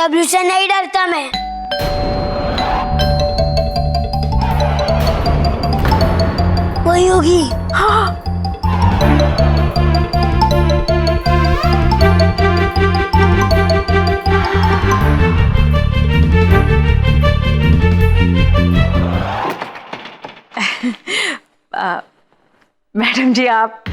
W से नहीं डरता मैं। वही होगी। हाँ। मैडम जी आप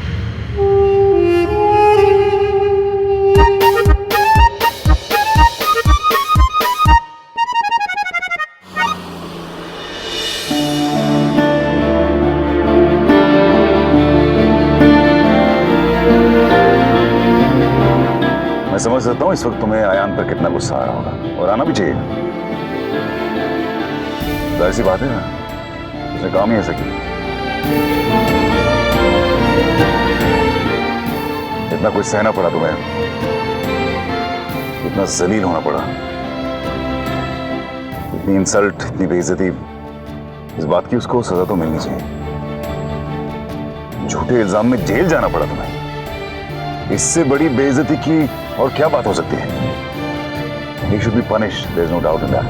मैं समझ सकता हूँ इस वक्त तुम्हें आयान पर कितना गुस्सा आ रहा होगा, और आना भी चाहिए। जाहिर सी बात है ना, उसने काम ही ऐसा किया। इतना कुछ सहना पड़ा तुम्हें, इतना जलील होना पड़ा, इतनी इंसल्ट, इतनी बेइज्जती। इस बात की उसको सजा तो मिलनी चाहिए। झूठे इल्जाम में जेल जाना पड़ा तुम्हें, इससे बड़ी बेइज्जती की और क्या बात हो सकती है? He should be punished. There's no doubt in that.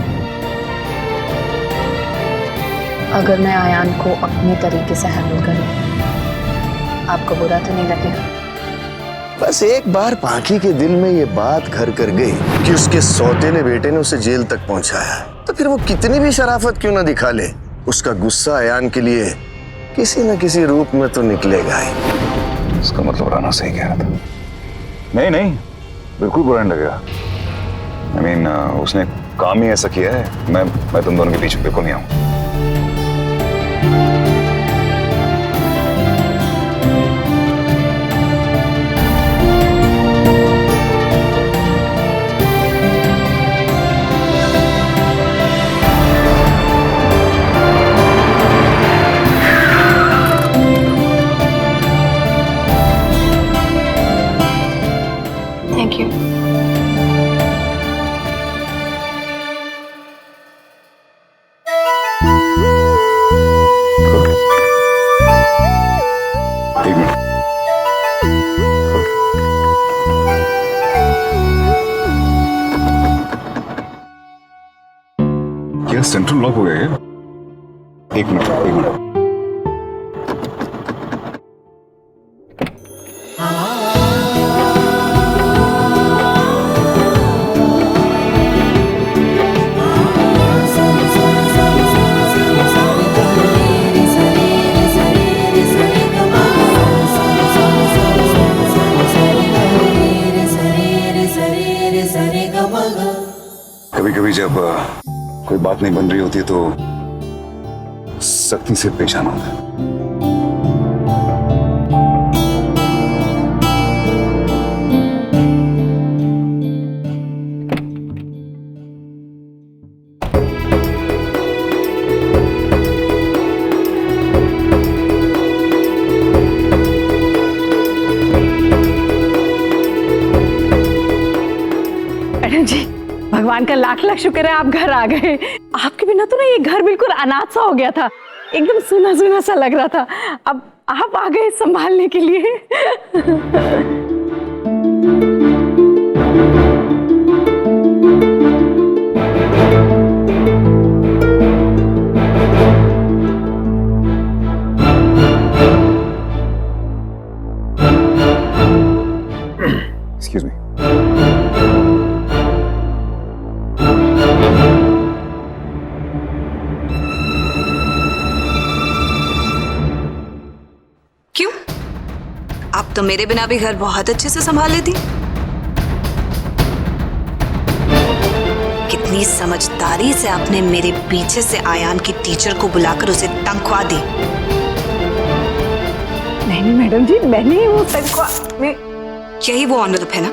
अगर मैं आयान को अपने तरीके से हैंडल करूं, आपको बुरा तो नहीं लगेगा? बस एक बार पाखी के दिल में ये बात घर कर गई कि उसके सौतेले बेटे ने उसे जेल तक पहुंचाया, तो फिर वो कितनी भी शराफत क्यों ना दिखा ले, उसका गुस्सा आयान के लिए किसी न किसी रूप में तो निकलेगा ही। इसका मतलब राना सही कह रहा था। नहीं नहीं, बिल्कुल बुरा नहीं लगेगा। I mean, उसने काम ही ऐसा किया है। मैं तुम दोनों के बीच में बिल्कुल नहीं आऊं। Thank you. एक मिनट। क्या सेंट्रल लॉक हो गया है? एक मिनट, एक मिनट। कभी कभी जब कोई बात नहीं बन रही होती तो सख्ती से पेश आना होता है। मैडम जी भगवान का लाख लाख शुक्र है आप घर आ गए। आपके बिना तो ना ये घर बिल्कुल अनाथ सा हो गया था, एकदम सूना सूना सा लग रहा था। अब आप आ गए संभालने के लिए। Excuse me. क्यों? आप तो मेरे बिना भी घर बहुत अच्छे से संभाल लेती। कितनी समझदारी से आपने मेरे पीछे से आयान की टीचर को बुलाकर उसे तनख्वाह दी। नहीं मैडम जी, मैंने वो तनख्वाह में यही वो ऑनरअप है ना?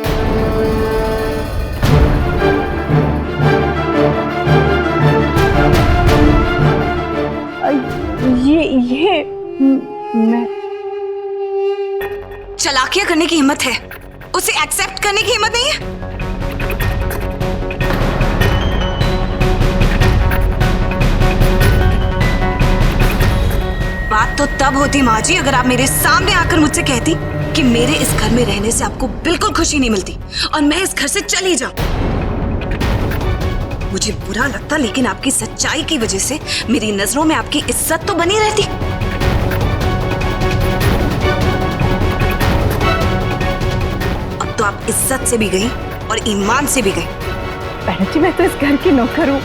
ये मैं चालाकियां करने की हिम्मत है, उसे एक्सेप्ट करने की हिम्मत नहीं है। बात तो तब होती माँ जी अगर आप मेरे सामने आकर मुझसे कहती कि मेरे इस घर में रहने से आपको बिल्कुल खुशी नहीं मिलती और मैं इस घर से चली जाऊं। मुझे बुरा लगता, लेकिन आपकी सच्चाई की वजह से मेरी नजरों में आपकी इज्जत तो बनी रहती। अब तो आप इज्जत से भी गई और ईमान से भी गई। बहन जी, मैं तो इस घर की नौकर हूँ।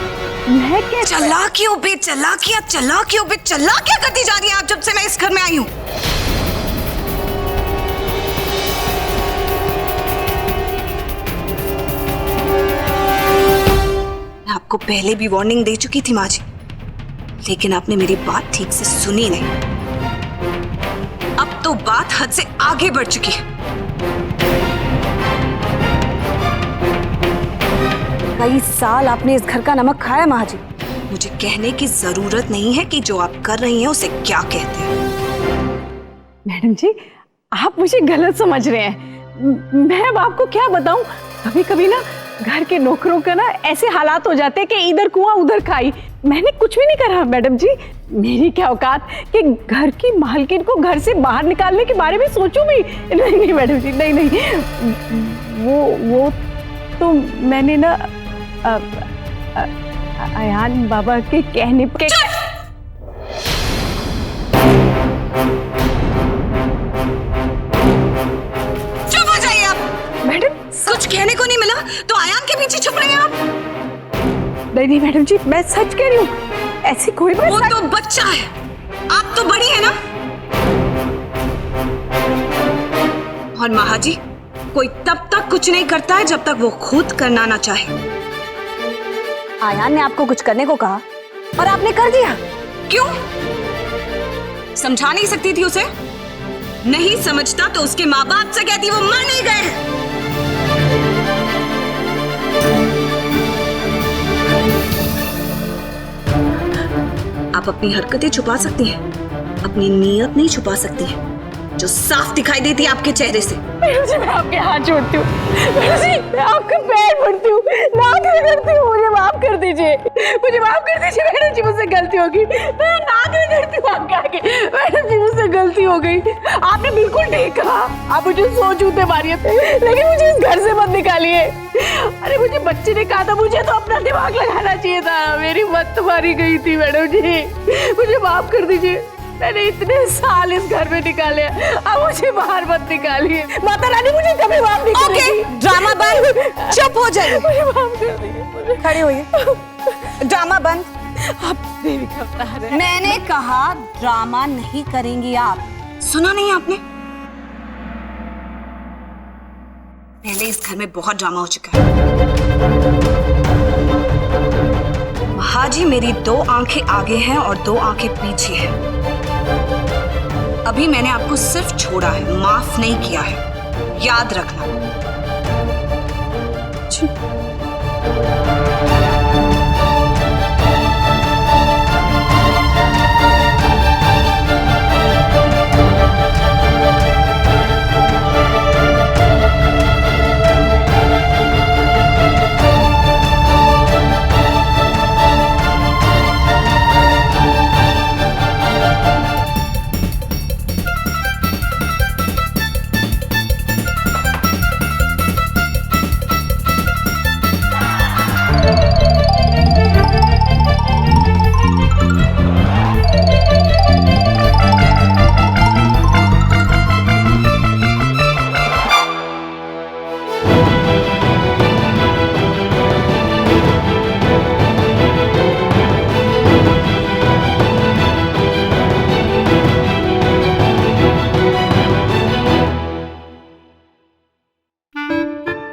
मैं क्या चालाकियों पे चालाकियां, चालाकियों पे चालाकियां करती जा रही हैं आप जब से मैं इस घर में आई हूँ। मैं आपको पहले भी वार्निंग दे चुकी थी माँ जी, लेकिन आपने मेरी बात ठीक से सुनी नहीं। अब तो बात हद से आगे बढ़ चुकी है। कई साल आपने इस घर का नमक खाया माँ जी। मुझे कहने की जरूरत नहीं है कि जो आप कर रही हैं उसे क्या कहते हैं। मैडम जी, आप मुझे गलत समझ रहे हैं। मैं अब आपको क्या बताऊं, कभी कभी ना घर के नौकरों का ना ऐसे हालात हो जाते हैं कि इधर कुआं उधर खाई। मैंने कुछ भी नहीं करा मैडम जी। मेरी क्या औकात कि घर की मालकिन को घर से बाहर निकालने के बारे में सोचूं भी। नहीं नहीं मैडम जी, नहीं नहीं, वो तो मैंने ना अयान बाबा के कहने पे। चुप हो जाइए आप। मैडम, कुछ कहने को नहीं मिला तो आयान के पीछे छुप रहे हैं आप। नहीं नहीं मैडम जी, मैं सच कह रही हूँ। ऐसी कोई बात। वो तो बच्चा है, आप तो बड़ी है ना। और महाजी, कोई तब तक कुछ नहीं करता है जब तक वो खुद करना ना चाहे। आयान ने आपको कुछ करने को कहा और आपने कर दिया। क्यों? समझा नहीं सकती थी उसे? नहीं समझता तो उसके माँ बाप से कहती वो मर नहीं गए। आप अपनी हरकतें छुपा सकती हैं, अपनी नीयत नहीं छुपा सकती हैं, जो साफ दिखाई देती है आपके चेहरे से। मैं आपके हाथ जोड़ती हूँ, मैं आपके पैर पड़ती हूँ, नाक रगड़ती हूँ, मुझे माफ कर दीजिए, मुझे माफ कर दीजिए मैडम जी, मुझसे गलती होगी। मैं नाक रगड़ती हूँ आपके आगे। मैडम जी, मुझसे गलती हो गई। आपने बिल्कुल ठीक कहा, आप मुझे 100 जूते मारिए थे, लेकिन मुझे इस घर से मत निकालिए। अरे मुझे बच्चे ने कहा था, मुझे तो अपना दिमाग लगाना चाहिए था, मेरी मत मारी गई थी मैडम जी, मुझे माफ कर दीजिए। मैंने इतने साल इस घर में निकाले, अब मुझे बाहर मत निकालिए। माता रानी मुझे कभी माफ नहीं करेगी। ड्रामा बंद, चुप हो जाइए, मुझे माफ कर दीजिए। खड़े होइए। ड्रामा बंद। आप देवी का अवतार है। मैंने कहा ड्रामा नहीं करेंगी आप। सुना नहीं आपने? पहले इस घर में बहुत ड्रामा हो चुका है। महाजी मेरी 2 आंखें आगे हैं और 2 आंखें पीछे हैं। अभी मैंने आपको सिर्फ छोड़ा है, माफ नहीं किया है, याद रखना।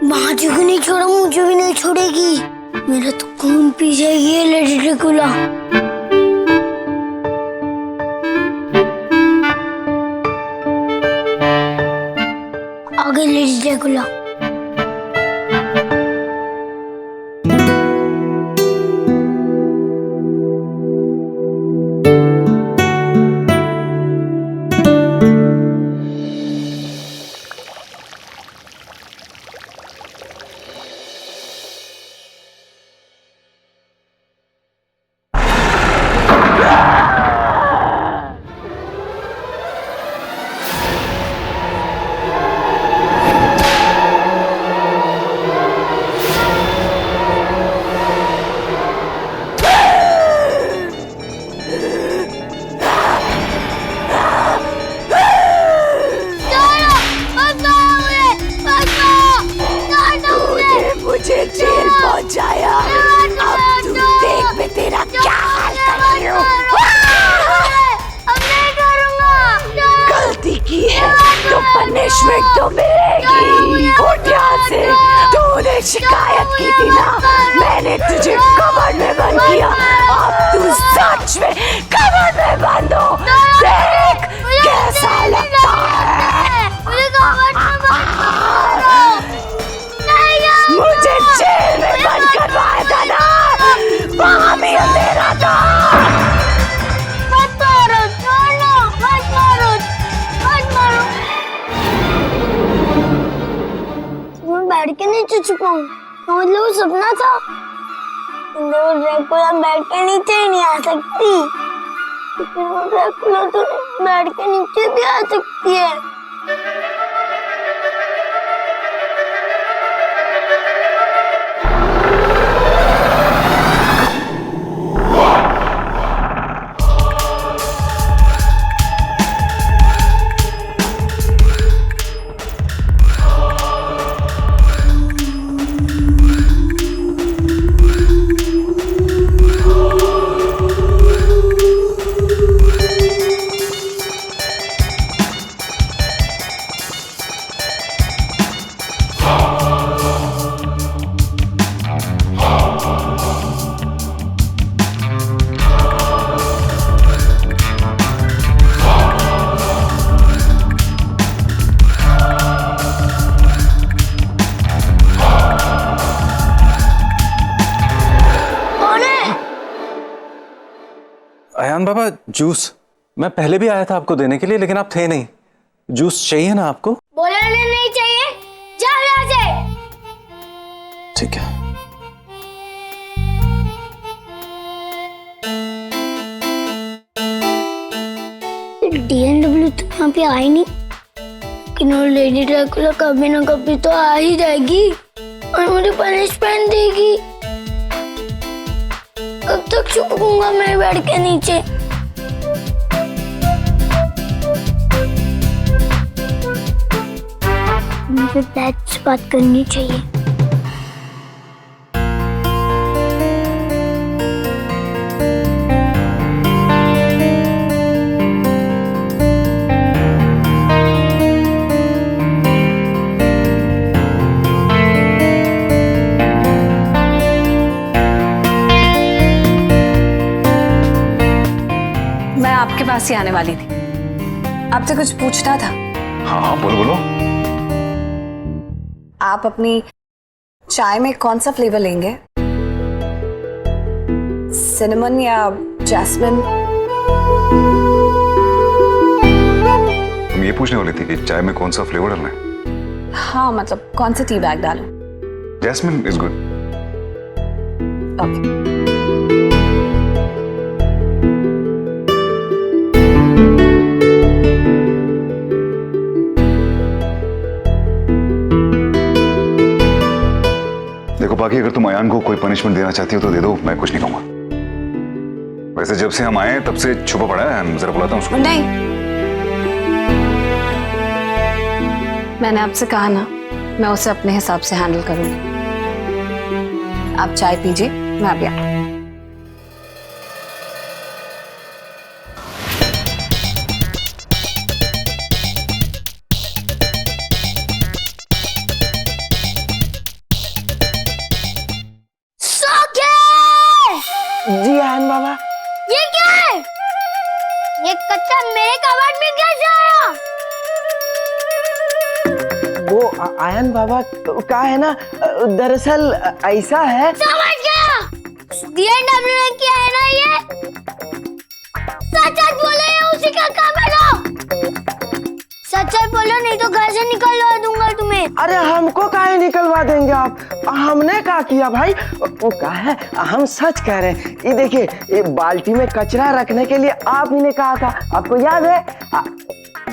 महाजी को नहीं छोड़ा, मुझे भी नहीं छोड़ेगी। मेरा तो खून पी जाएगी ये लेडी ड्रैकुला। आगे लेडी ड्रैकुला। मतलब वो सपना था। वो ड्रैकुला बेड के नीचे ही नहीं आ सकती, लेकिन वो ड्रैकुला तो बेड के नीचे भी आ सकती है। अयान बाबा, जूस। मैं पहले भी आया था आपको देने के लिए, लेकिन आप थे नहीं। जूस चाहिए ना आपको? बोला नहीं चाहिए, जाओ यहाँ से। ठीक है। DNW तो यहाँ पे आई नहीं, लेकिन वो लेडी ड्रैकुला कभी ना कभी तो आ ही जाएगी और मुझे पनिशमेंट देगी। कब तक छुपूंगा मैं बेड के नीचे? मुझे डैड से बात करनी चाहिए। मैं आपके पास ही आने वाली थी, आपसे कुछ पूछना था। हाँ हाँ, बोलो बोलो। आप अपनी चाय में कौन सा फ्लेवर लेंगे? सिनेमन या जैस्मिन? तुम ये पूछने वाली थी कि चाय में कौन सा फ्लेवर डालना है? हाँ, मतलब कौन सा टी बैग डालूं? Jasmine is good. ओके। देखो, बाकी अगर तुम अयान को कोई पनिशमेंट देना चाहती हो तो दे दो, मैं कुछ नहीं कहूंगा। वैसे जब से हम आए तब से छुपा पड़ा है, जरा बुलाता हूँ उसको। नहीं, मैंने आपसे कहा ना, मैं उसे अपने हिसाब से हैंडल करूंगी। आप चाय पीजिए, मैं अभी आती हूँ। जी आयन बाबा। ये क्या है? ये कच्चा मेरे कबाड़ में कैसे आया? वो आयन बाबा का है ना, दरअसल ऐसा है। समझ गया, DNW ने किया है ना ये? सच सच बोलो, ये उसी का काम है ना? सच सच बोलो, नहीं तो घर से निकलवा दूंगा तुम्हें। अरे हमको काहे निकलवा देंगे आप? हमने क्या किया भाई? वो क्या है, हम सच कह रहे हैं। ये देखिए, ये बाल्टी में कचरा रखने के लिए आप ही ने कहा था, आपको याद है?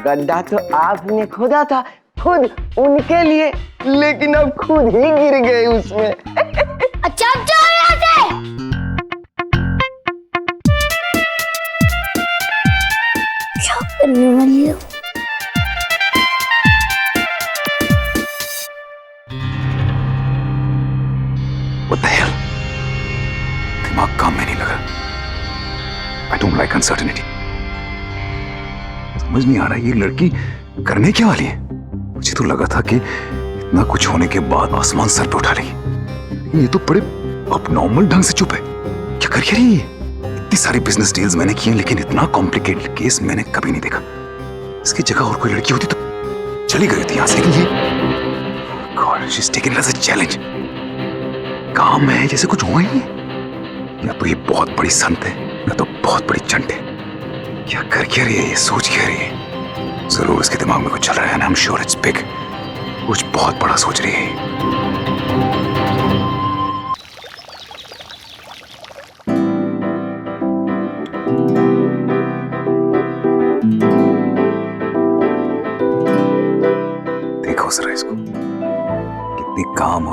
गड्ढा तो आप ही ने खोदा था, खुद उनके लिए, लेकिन अब खुद ही गिर गए उसमें। अच्छा, अब जाओ यहाँ से। क्या करने वाली हो? What the hell? दिमाग काम में नहीं लग रहा। I don't like uncertainty. समझ नहीं आ रहा ये लड़की करने क्या वाली है। मुझे तो लगा था कि इतना कुछ होने के बाद आसमान सर पे उठा लेगी, ये तो बड़े abnormal ढंग से चुप है। क्या कर रही है? इतनी सारी बिजनेस डील्स मैंने की हैं, लेकिन इतना कॉम्प्लिकेटेड केस मैंने कभी नहीं देखा। इसकी जगह और कोई लड़की होती तो चली गई थी यहाँ से, लेकिन ये God, she's taken it as a challenge. काम है जैसे कुछ हुआ ही नहीं। या तो ये बहुत बड़ी संत है, या तो बहुत बड़ी चंट है। क्या कर क्या रही है, ये सोच क्या रही है? जरूर इसके दिमाग में कुछ चल रहा है ना। I'm sure it's big. कुछ बहुत बड़ा सोच रही है।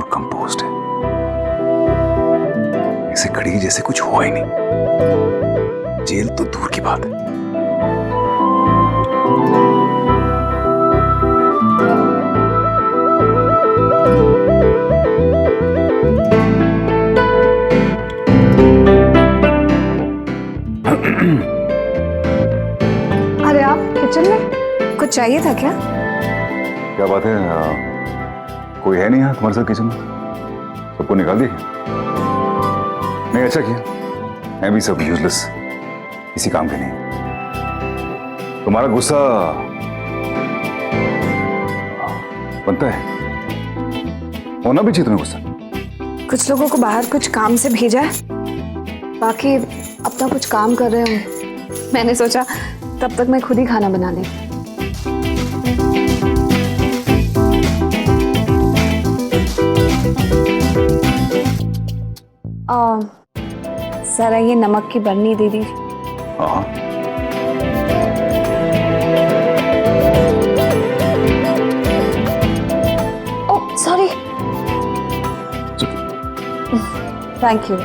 और कंपोज्ड है। ऐसे खड़ी जैसे कुछ हुआ ही नहीं। जेल तो दूर की बात है। अरे आप किचन में कुछ चाहिए था क्या? क्या बात है? कोई है नहीं यहाँ तुम्हारे साथ किचन में? सबको निकाल दिया? नहीं, अच्छा किया। मैं भी सब यूजलेस, किसी काम के नहीं। तुम्हारा गुस्सा बनता है, होना भी चाहिए तुम्हें गुस्सा। कुछ लोगों को बाहर कुछ काम से भेजा है, बाकी अपना कुछ काम कर रहे होंगे। मैंने सोचा तब तक मैं खुद ही खाना बना लें। जरा ये नमक की बरनी दे दीजिए। हाँ, ओह सॉरी। Thank you.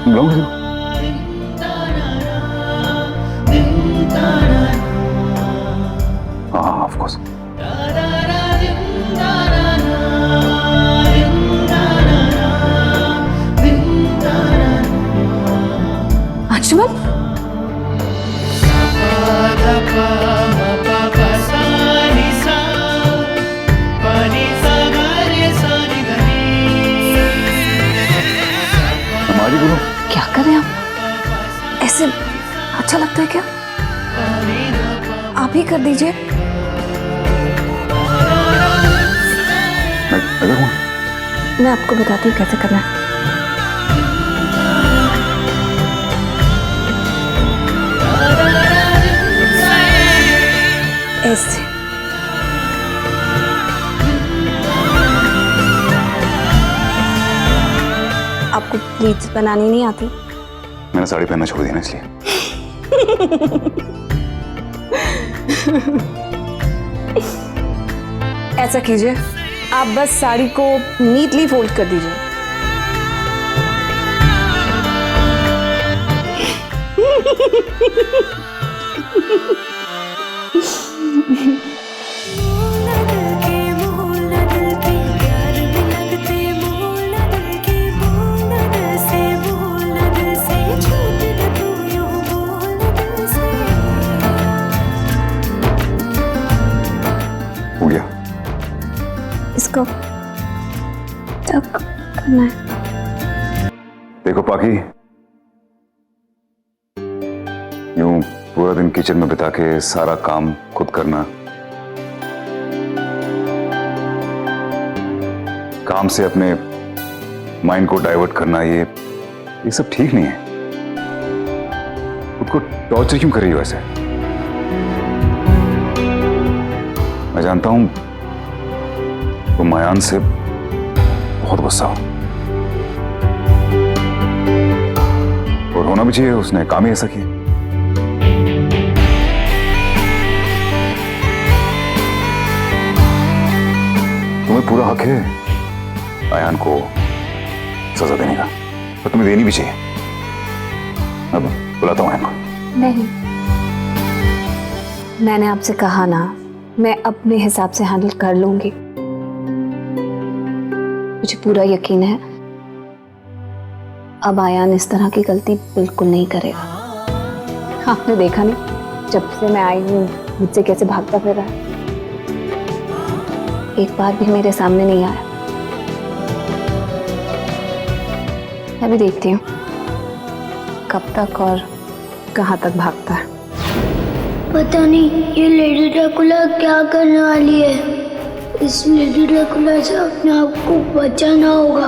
बुलाऊं किसी को? हाँ, ऑफ कोर्स। अंशुमन, हमारी बोलो। क्या करें आप? ऐसे अच्छा लगता है क्या? आप ही कर दीजिए। मैं करूँ? मैं आपको बताती हूँ कैसे करना है। ऐसे आपको प्लीट्स बनानी नहीं आती? मैंने साड़ी पहनना छोड़ दिया ना, इसलिए। ऐसा कीजिए, आप बस साड़ी को नीटली फोल्ड कर दीजिए। हो गया। इसको टक करना है। देखो पाकी, यूं पूरा दिन किचन में बिता के सारा काम खुद करना, काम से अपने माइंड को डाइवर्ट करना, ये सब ठीक नहीं है। खुद को टॉर्चर क्यों कर रही हो ऐसे? मैं जानता हूं तुम अयान से बहुत गुस्सा हो, और होना भी चाहिए, उसने काम ही ऐसा किया। तुम्हें पूरा हक है अयान को सजा देने का, और तुम्हें देनी भी चाहिए। अब बुलाता हूं अयान को। नहीं, मैंने आपसे कहा ना, मैं अपने हिसाब से हैंडल कर लूंगी। मुझे पूरा यकीन है अब आयान इस तरह की गलती बिल्कुल नहीं करेगा। आपने देखा नहीं, जब से मैं आई हूं मुझसे कैसे भागता फिर रहा है, एक बार भी मेरे सामने नहीं आया। मैं भी देखती हूँ कब तक और कहाँ तक भागता है। पता नहीं ये लेडी ड्रैकुला क्या करने वाली है। इस लेडी ड्रैकुला से अपने आप को बचाना होगा।